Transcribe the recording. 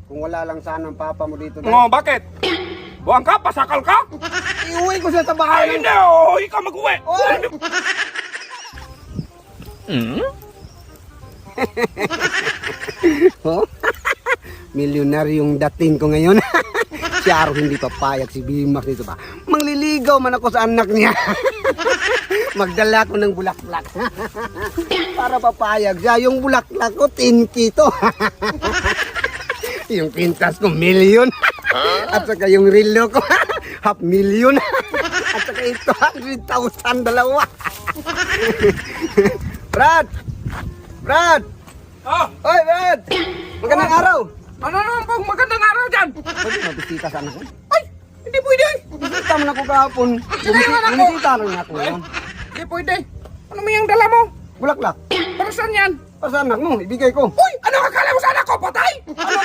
Kung wala lang sana ang papa mo dito. Oh, bakit? Buwang ka? Pasakal ka? Iuwi ko siya sa Ay, bahay. hindi. Oh, ikaw mag-uwi. Oy! Oh? Milyonaryong dating ko ngayon. Si Aro hindi papayag, si Bimax dito pa. Mangliligaw man ako sa anak niya. Magdala ko ng bulaklak. Para papayag siya. Yung bulaklak ko, 10 kito. Yung pintas ko, milyon. At saka yung relo ko, 500,000. At saka ito, 100,000 dalawa. Brad! Brad! Oh, Oy, Brad! Magandang araw! ano naman pong magandang araw dyan? Pwede mabisita sana ko? Ay, hindi pwede. Bisita mo na ako kahapon. Naiwan ako. Bumisita rin ako. Ay, hindi pwede. Ano mo yung dala mo? Bulaklak. Para saan yan? Para sa anak mo, ibigay ko. Uy, ano akala mo sa anak ko? Patay? Ano